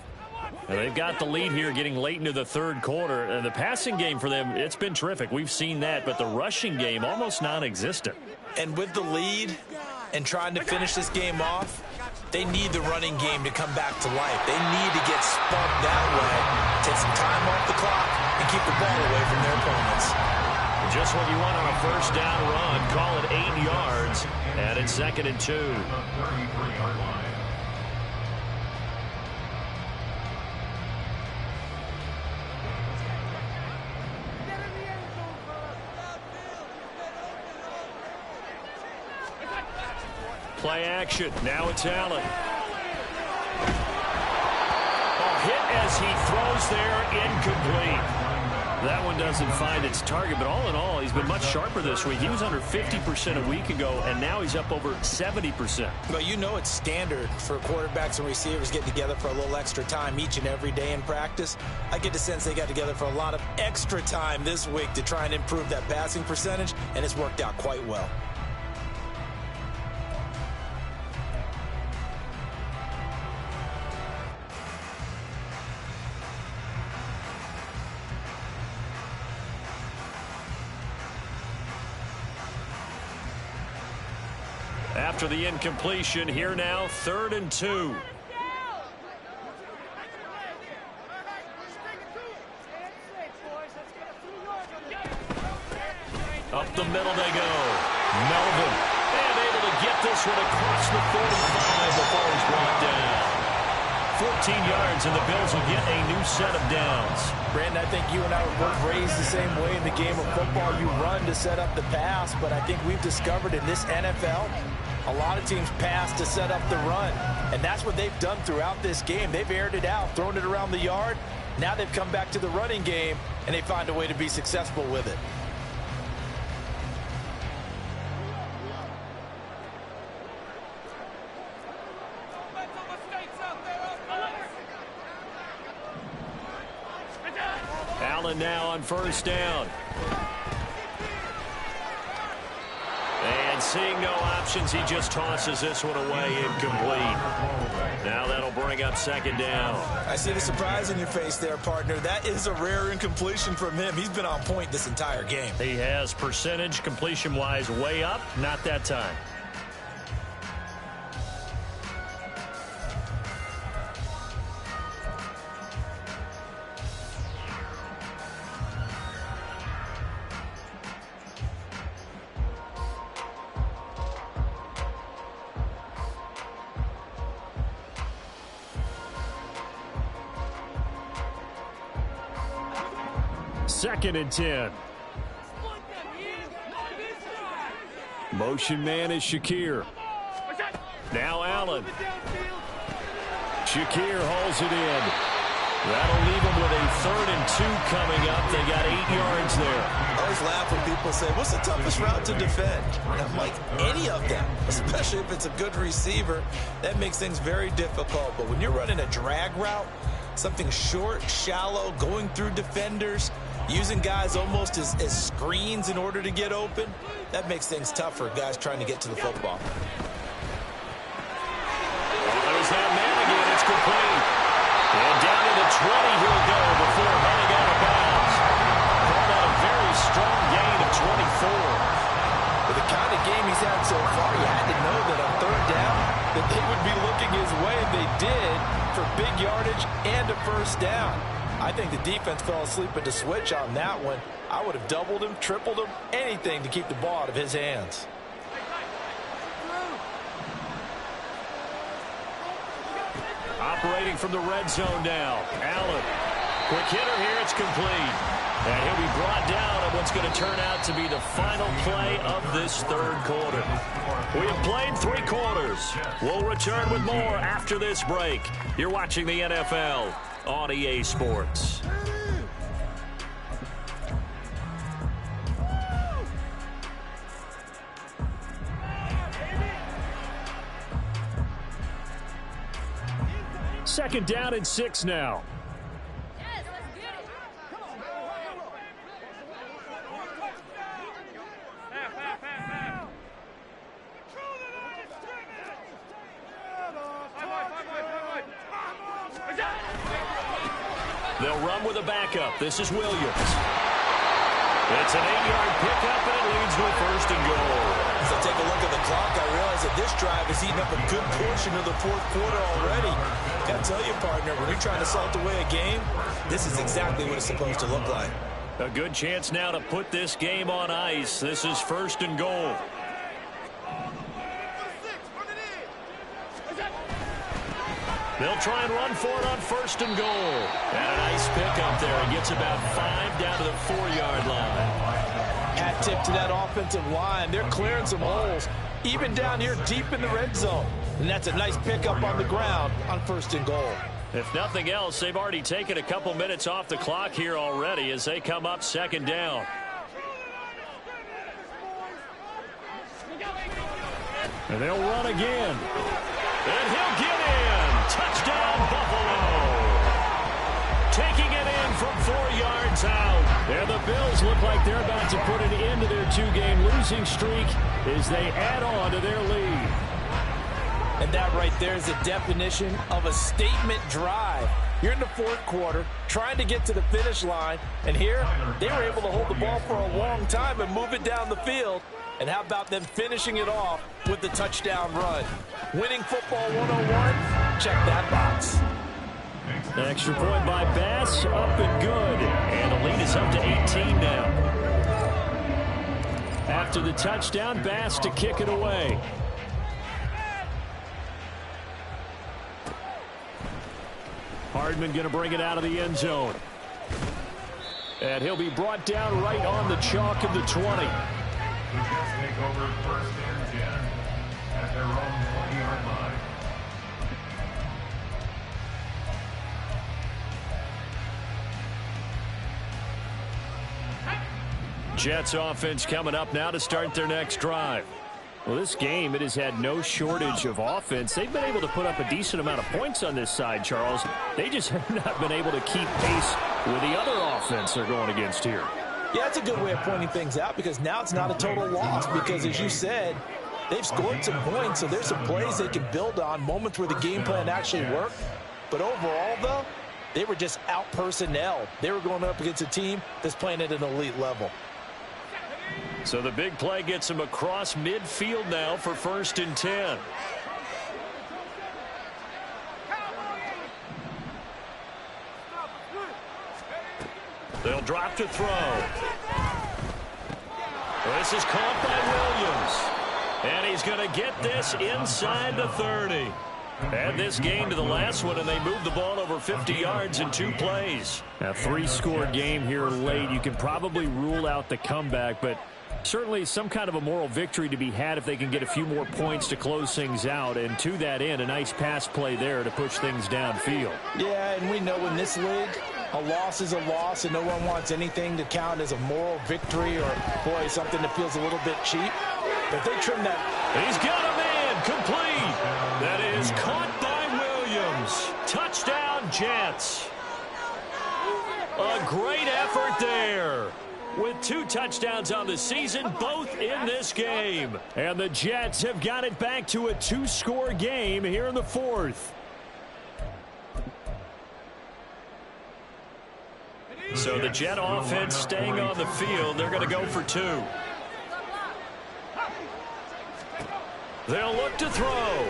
And they've got the lead here getting late into the 3rd quarter. And the passing game for them, it's been terrific. We've seen that, but the rushing game almost non-existent. And with the lead and trying to finish this game off, they need the running game to come back to life. They need to get sparked that way, take some time off the clock, and keep the ball away from their opponents. Just what you want on a 1st down run. Call it 8 yards, and it's 2nd and 2. Play action. Now it's Allen. A hit as he throws there, incomplete. That one doesn't find its target, but all in all, he's been much sharper this week. He was under 50% a week ago, and now he's up over 70%. But you know it's standard for quarterbacks and receivers getting together for a little extra time each and every day in practice. I get the sense they got together for a lot of extra time this week to try and improve that passing percentage, and it's worked out quite well. after the incompletion. Here now, 3rd and 2. Up the middle they go. Melvin. And able to get this one across the 45 before he's brought down. 14 yards, and the Bills will get a new set of downs. Brandon, I think you and I were both raised the same way in the game of football. You run to set up the pass, but I think we've discovered in this NFL, a lot of teams pass to set up the run. And that's what they've done throughout this game. They've aired it out, thrown it around the yard. Now they've come back to the running game, and they find a way to be successful with it. Allen now on 1st down. And seeing no options, he just tosses this one away, incomplete. Now that'll bring up 2nd down. I see the surprise in your face there, partner. That is a rare incompletion from him. He's been on point this entire game. He has percentage completion-wise way up, not that time. Second and 10. Motion man is Shakir. Now Allen. Shakir hauls it in. That'll leave him with a 3rd and 2 coming up. They got 8 yards there. I always laugh when people say, what's the toughest route to defend? And I'm like, any of them, especially if it's a good receiver. That makes things very difficult. But when you're running a drag route, something short, shallow, going through defenders, using guys almost as screens in order to get open, that makes things tough for guys trying to get to the football. There's that man again. It's complete. And down to the 20 he'll go before heading out of bounds. Called out a very strong gain of 24. With the kind of game he's had so far, you had to know that on 3rd down that they would be looking his way, and they did, for big yardage and a 1st down. I think the defense fell asleep at the switch on that one. I would have doubled him, tripled him, anything to keep the ball out of his hands. Operating from the red zone now. Allen. Quick hitter here. It's complete. And he'll be brought down on what's going to turn out to be the final play of this 3rd quarter. We have played 3 quarters. We'll return with more after this break. You're watching the NFL on EA Sports. Second down and 6 now. Yes, let's get it. Come on. They'll run with a backup. This is Williams. It's an 8-yard pickup, and it leads to a 1st and goal. As I take a look at the clock, I realize that this drive has eaten up a good portion of the 4th quarter already. Got to tell you, partner, when you're trying to salt away a game, this is exactly what it's supposed to look like. A good chance now to put this game on ice. This is 1st and goal. They'll try and run for it on 1st and goal. And a nice pickup there. He gets about 5 down to the 4-yard line. Hat tip to that offensive line. They're clearing some holes, even down here deep in the red zone. And that's a nice pickup on the ground on 1st and goal. If nothing else, they've already taken a couple minutes off the clock here already as they come up 2nd down. And they'll run again. And he'll get in. Touchdown, Buffalo. Taking it in from 4 yards out. And the Bills look like they're about to put an end to their 2-game losing streak as they add on to their lead. And that right there is the definition of a statement drive. You're in the 4th quarter, trying to get to the finish line, and here they were able to hold the ball for a long time and move it down the field. And how about them finishing it off with the touchdown run? Winning football 101, check that box. An extra point by Bass, up and good. And the lead is up to 18 now. After the touchdown, Bass to kick it away. Hardman going to bring it out of the end zone. And he'll be brought down right on the chalk of the 20. The Jets take over 1st and 10 at their own 20-yard line. Jets offense coming up now to start their next drive. Well, this game, it has had no shortage of offense. They've been able to put up a decent amount of points on this side, Charles. They just have not been able to keep pace with the other offense they're going against here. Yeah, that's a good way of pointing things out because now it's not a total loss because, as you said, they've scored some points, so there's some plays they can build on, moments where the game plan actually worked. But overall, though, they were just out-personnel. They were going up against a team that's playing at an elite level. So the big play gets him across midfield now for 1st and 10. They'll drop to throw. This is caught by Williams. And he's going to get this inside the 30. Add this game to the last one, and they moved the ball over 50 yards in 2 plays. A 3-score game here late. You can probably rule out the comeback, but certainly some kind of a moral victory to be had if they can get a few more points to close things out. And to that end, a nice pass play there to push things downfield. Yeah, and we know in this league, a loss is a loss, and no one wants anything to count as a moral victory or, boy, something that feels a little bit cheap. But they trim that. He's got a man complete. That is caught by Williams. Touchdown, Jets. A great effort there. With 2 touchdowns on the season, both in this game. And the Jets have got it back to a 2-score game here in the 4th. So the Jet offense staying on the field. They're going to go for 2. They'll look to throw.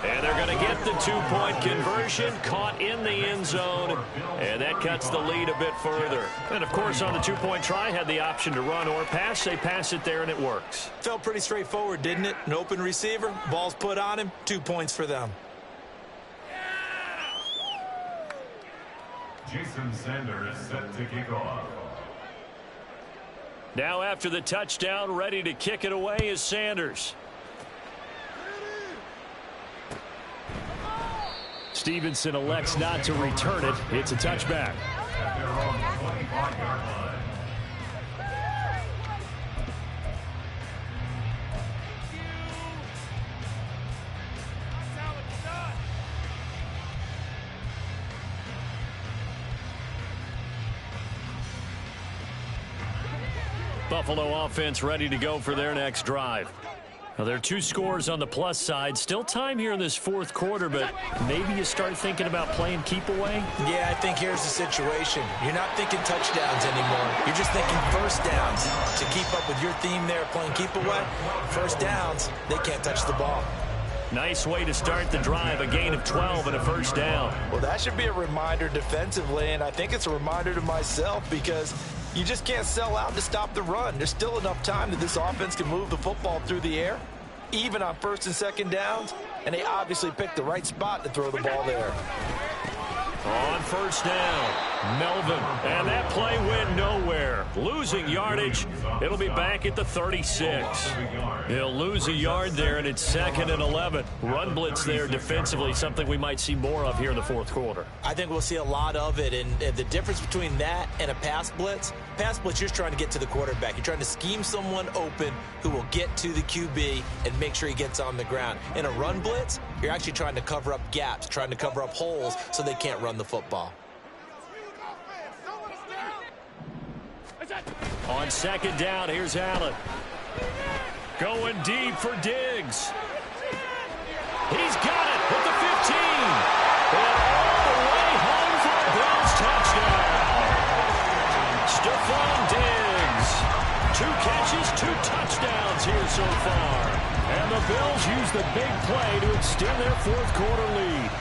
And they're going to get the 2-point conversion, caught in the end zone, and that cuts the lead a bit further. And, of course, on the 2-point try, had the option to run or pass. They pass it there, and it works. Felt pretty straightforward, didn't it? An open receiver, ball's put on him, 2 points for them. Jason Sanders set to kick off. Now after the touchdown, ready to kick it away is Sanders. Stevenson elects not to return it. It's a touchback. At their own 25-yard line. Buffalo offense ready to go for their next drive. Now, there are 2 scores on the plus side. Still time here in this 4th quarter, but maybe you start thinking about playing keep away? Yeah, I think here's the situation. You're not thinking touchdowns anymore. You're just thinking first downs. To keep up with your theme there, playing keep away, first downs, they can't touch the ball. Nice way to start the drive, a gain of 12 and a first down. Well, that should be a reminder defensively, and I think it's a reminder to myself because you just can't sell out to stop the run. There's still enough time that this offense can move the football through the air, even on 1st and 2nd downs, and they obviously picked the right spot to throw the ball there. On first down, Melvin, and that play went nowhere. Losing yardage, it'll be back at the 36. He'll lose a yard there, and it's 2nd and 11. Run blitz there defensively, something we might see more of here in the 4th quarter. I think we'll see a lot of it, and the difference between that and a pass blitz, you're just trying to get to the quarterback. You're trying to scheme someone open who will get to the QB and make sure he gets on the ground. In a run blitz, you're actually trying to cover up gaps, trying to cover up holes so they can't run the football. On 2nd down, here's Allen. Going deep for Diggs. He's got it with the 15. And all the way home for a Browns touchdown. Stephon Diggs. 2 catches, 2 touchdowns. so far. And the Bills use the big play to extend their fourth quarter lead.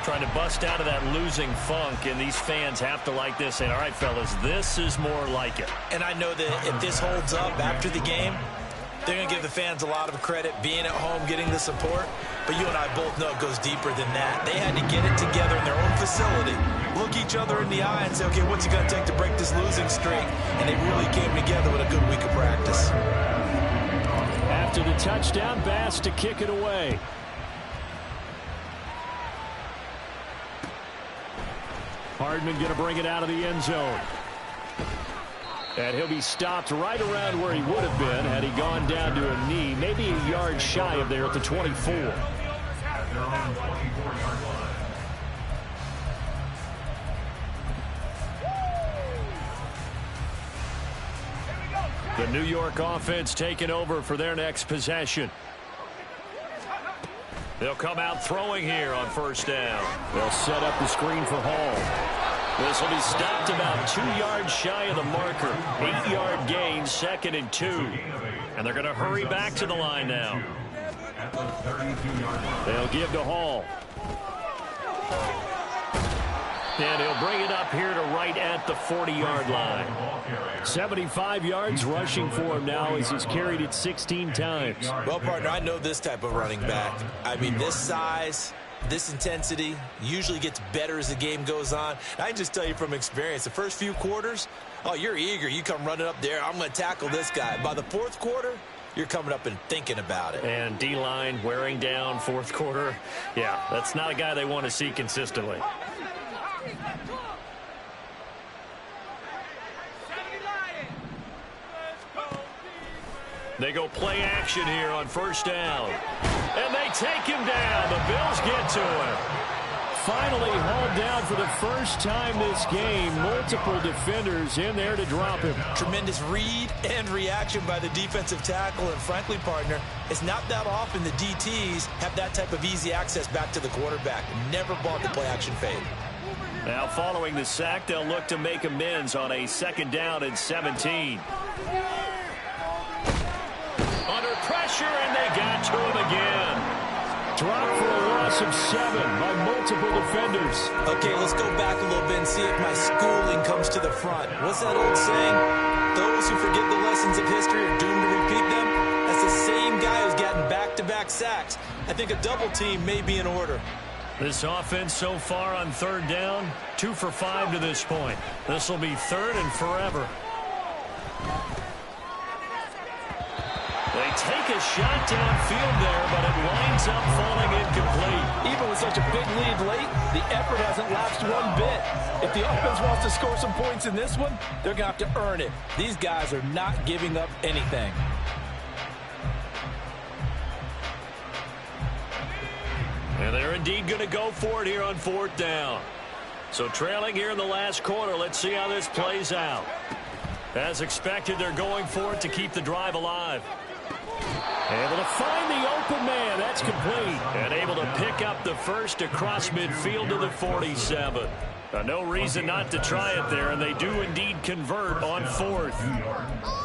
Trying to bust out of that losing funk, and these fans have to like this. And all right, fellas, this is more like it. And I know that if this holds up after the game, they're going to give the fans a lot of credit, being at home, getting the support. But you and I both know it goes deeper than that. They had to get it together in their own facility, look each other in the eye and say, okay, what's it going to take to break this losing streak? And they really came together with a good week of practice. After the touchdown, Bass to kick it away. Hardman going to bring it out of the end zone. And he'll be stopped right around where he would have been had he gone down to a knee, maybe a yard shy of there at the 24. The New York offense taking over for their next possession. They'll come out throwing here on first down. They'll set up the screen for Hall. This will be stopped about 2 yards shy of the marker. 8-yard gain, 2nd and 2. And they're going to hurry back to the line now. They'll give to Hall. And he'll bring it up here to right at the 40-yard line. 75 yards rushing for him now as he's carried it 16 times. Well, partner, I know this type of running back. I mean, this size, this intensity usually gets better as the game goes on. I can just tell you from experience, the first few quarters, oh, you're eager. You come running up there. I'm going to tackle this guy. By the fourth quarter, you're coming up and thinking about it. And D-line wearing down fourth quarter. Yeah, that's not a guy they want to see consistently. They go play action here on first down. And they take him down. The Bills get to him. Finally hauled down for the first time this game. Multiple defenders in there to drop him. Tremendous read and reaction by the defensive tackle. And frankly, partner, it's not that often the DTs have that type of easy access back to the quarterback. Never bought the play action fade. Now following the sack, they'll look to make amends on a 2nd down and 17. Under pressure, and they got to him again. Dropped for a loss of 7 by multiple defenders. Okay, let's go back a little bit and see if my schooling comes to the front. What's that old saying? Those who forget the lessons of history are doomed to repeat them. That's the same guy who's gotten back-to-back sacks. I think a double team may be in order. This offense so far on 3rd down, 2 for 5 to this point. This will be 3rd and forever. They take a shot downfield there, but it winds up falling incomplete. Even with such a big lead late, the effort hasn't lapsed one bit. If the offense wants to score some points in this one, they're going to have to earn it. These guys are not giving up anything. And they're indeed going to go for it here on 4th down. So trailing here in the last quarter, let's see how this plays out. As expected, they're going for it to keep the drive alive. Able to find the open man. That's complete. And able to pick up the first across midfield to the 47. No reason not to try it there, and they do indeed convert on 4th.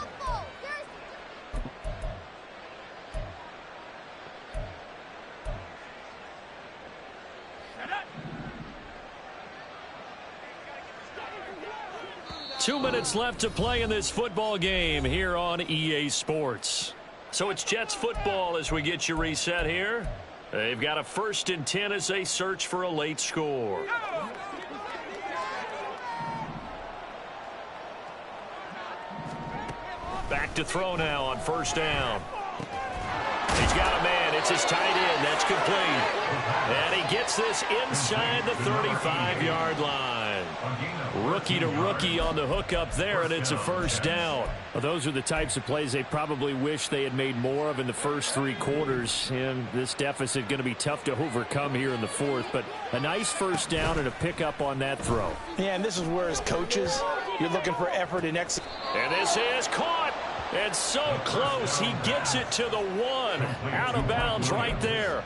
2 minutes left to play in this football game here on EA Sports. So it's Jets football as we get you reset here. They've got a 1st and 10 as they search for a late score. Back to throw now on 1st down. He's got a man. It's his tight end. That's complete. And he gets this inside the 35-yard line. Rookie to rookie on the hookup there, and it's a 1st down. Well, those are the types of plays they probably wish they had made more of in the first 3 quarters. And this deficit going to be tough to overcome here in the 4th. But a nice 1st down and a pickup on that throw. Yeah, and this is where as coaches, you're looking for effort and execution. And this is caught. And so close, he gets it to the 1. Out of bounds right there.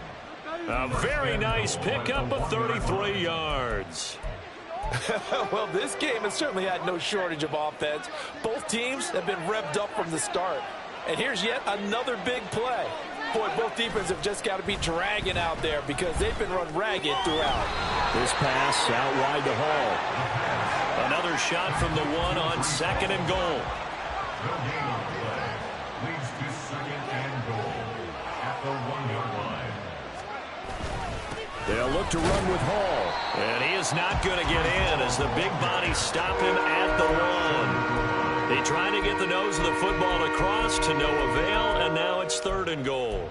A very nice pickup of 33 yards. Well, this game has certainly had no shortage of offense. Both teams have been revved up from the start. And here's yet another big play. Boy, both defenses have just got to be dragging out there because they've been run ragged throughout. This pass out wide to Hall. Another shot from the one on 2nd and goal. No gain on play. Leads to 2nd and goal at the 1-yard line. They'll look to run with Hall. And he is not going to get in as the big bodies stop him at the 1. They tried to get the nose of the football across to no avail, and now it's 3rd and goal.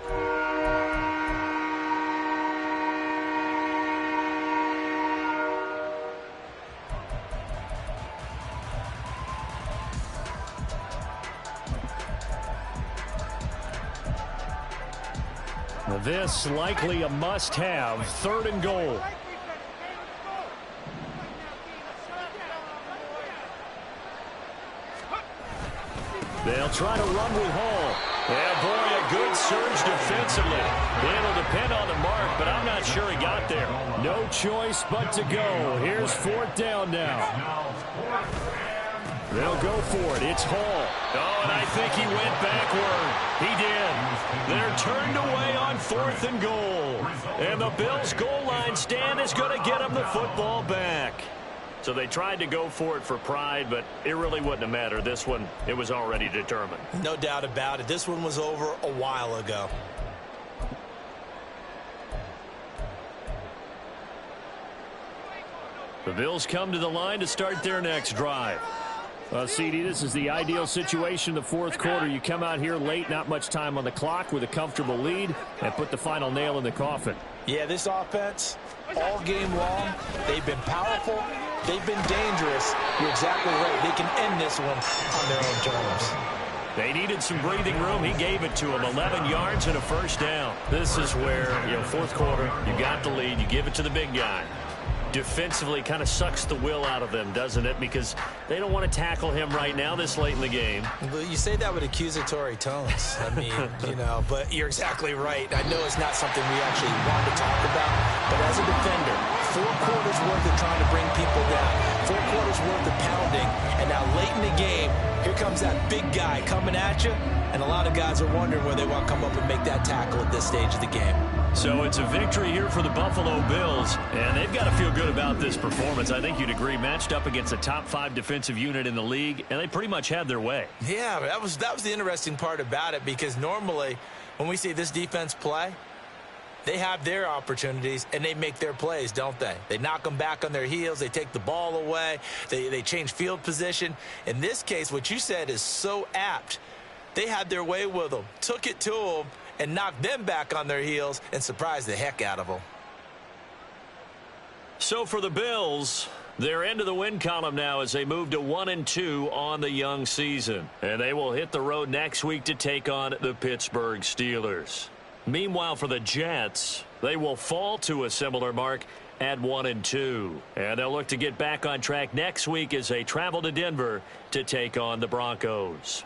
This likely a must-have, 3rd and goal. They'll try to run with Hall. Yeah, boy, a good surge defensively. It'll depend on the mark, but I'm not sure he got there. No choice but to go. Here's 4th down now. They'll go for it. It's Hall. Oh, and I think he went backward. He did. They're turned away on 4th and goal. And the Bills' goal line stand is going to get them the football back. So they tried to go for it for pride, but it really wouldn't have mattered. This one, it was already determined. No doubt about it. This one was over a while ago. The Bills come to the line to start their next drive. CD, this is the ideal situation in the 4th quarter. You come out here late, not much time on the clock with a comfortable lead, and put the final nail in the coffin. Yeah, this offense, all game long, they've been powerful, they've been dangerous. You're exactly right. They can end this one on their own terms. They needed some breathing room. He gave it to them. 11 yards and a 1st down. This is where, 4th quarter, you got the lead. You give it to the big guy. Defensively kind of sucks the will out of them, doesn't it? Because they don't want to tackle him right now this late in the game. Well, you say that with accusatory tones. I mean, but you're exactly right. I know it's not something we actually want to talk about, but as a defender, 4 quarters worth of trying to bring people down, 4 quarters worth of pounding, and now late in the game, here comes that big guy coming at you, and a lot of guys are wondering where they want to come up and make that tackle at this stage of the game. So it's a victory here for the Buffalo Bills, and they've got to feel good about this performance. I think you'd agree, matched up against a top 5 defensive unit in the league, and they pretty much had their way. Yeah, that was the interesting part about it, because normally when we see this defense play, they have their opportunities and they make their plays, don't they? They knock them back on their heels. They take the ball away. They change field position. In this case, what you said is so apt. They had their way with them, took it to them, and knocked them back on their heels and surprised the heck out of them. So for the Bills, they're into the win column now as they move to 1-2 on the young season. And they will hit the road next week to take on the Pittsburgh Steelers. Meanwhile, for the Jets, they will fall to a similar mark at 1-2. And they'll look to get back on track next week as they travel to Denver to take on the Broncos.